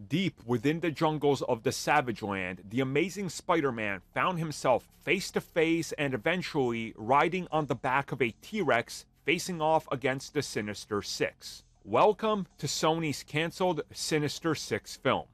Deep within the jungles of the Savage Land, the Amazing Spider-Man found himself face to face and eventually riding on the back of a T-Rex facing off against the Sinister Six. Welcome to Sony's cancelled Sinister Six film.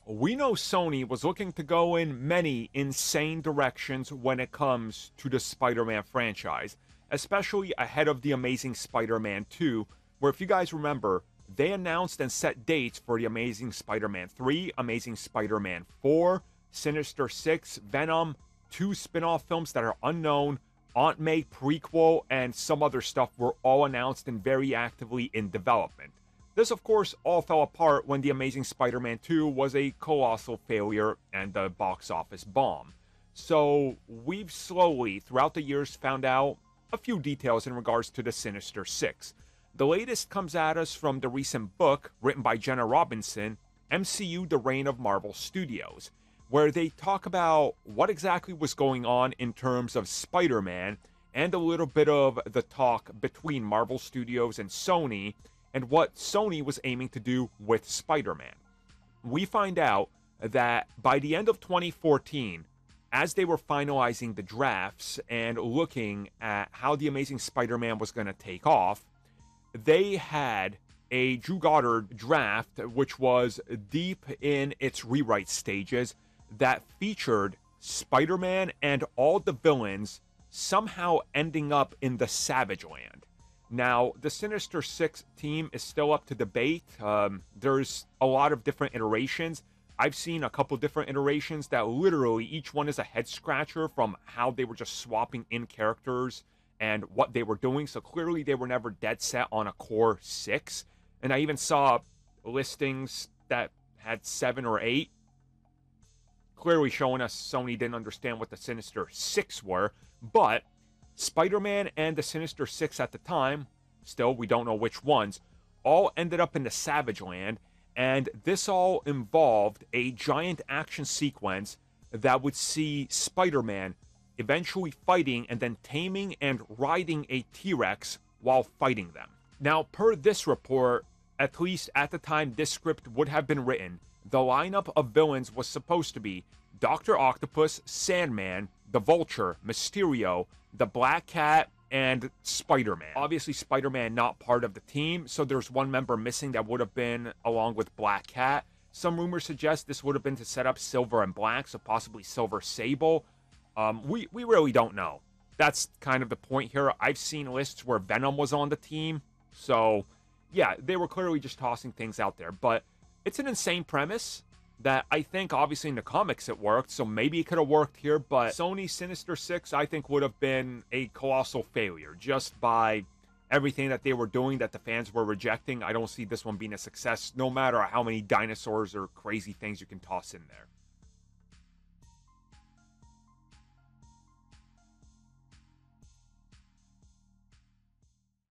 We know Sony was looking to go in many insane directions when it comes to the Spider-Man franchise, especially ahead of The Amazing Spider-Man 2, where if you guys remember, they announced and set dates for The Amazing Spider-Man 3, Amazing Spider-Man 4, Sinister Six, Venom, 2 spin-off films that are unknown, Aunt May prequel, and some other stuff were all announced and very actively in development. This, of course, all fell apart when The Amazing Spider-Man 2 was a colossal failure and a box office bomb. So, we've slowly, throughout the years, found out a few details in regards to the Sinister Six. The latest comes at us from the recent book written by Jenna Robinson, MCU: The Reign of Marvel Studios, where they talk about what exactly was going on in terms of Spider-Man and a little bit of the talk between Marvel Studios and Sony and what Sony was aiming to do with Spider-Man. We find out that by the end of 2014, as they were finalizing the drafts and looking at how The Amazing Spider-Man was going to take off, they had a Drew Goddard draft, which was deep in its rewrite stages, that featured Spider-Man and all the villains somehow ending up in the Savage Land. Now, the Sinister Six team is still up to debate. There's a lot of different iterations. I've seen a couple different iterations that literally each one is a head scratcher from how they were just swapping in characters and what they were doing. So clearly they were never dead set on a core 6. And I even saw listings that had 7 or 8, clearly showing us Sony didn't understand what the Sinister Six were. But Spider-Man and the Sinister Six at the time, still we don't know which ones, all ended up in the Savage Land. And this all involved a giant action sequence that would see Spider-Man eventually fighting and then taming and riding a T-Rex while fighting them. Now, per this report, at least at the time this script would have been written, the lineup of villains was supposed to be Dr. Octopus, Sandman, the Vulture, Mysterio, the Black Cat, and Spider-Man. Obviously, Spider-Man not part of the team, so there's one member missing that would have been along with Black Cat. Some rumors suggest this would have been to set up Silver and Black, so possibly Silver Sable. We really don't know. That's kind of the point here. I've seen lists where Venom was on the team, so yeah, they were clearly just tossing things out there. But it's an insane premise that I think obviously in the comics it worked, so maybe it could have worked here, but Sony's Sinister Six I think would have been a colossal failure just by everything that they were doing that the fans were rejecting. I don't see this one being a success no matter how many dinosaurs or crazy things you can toss in there.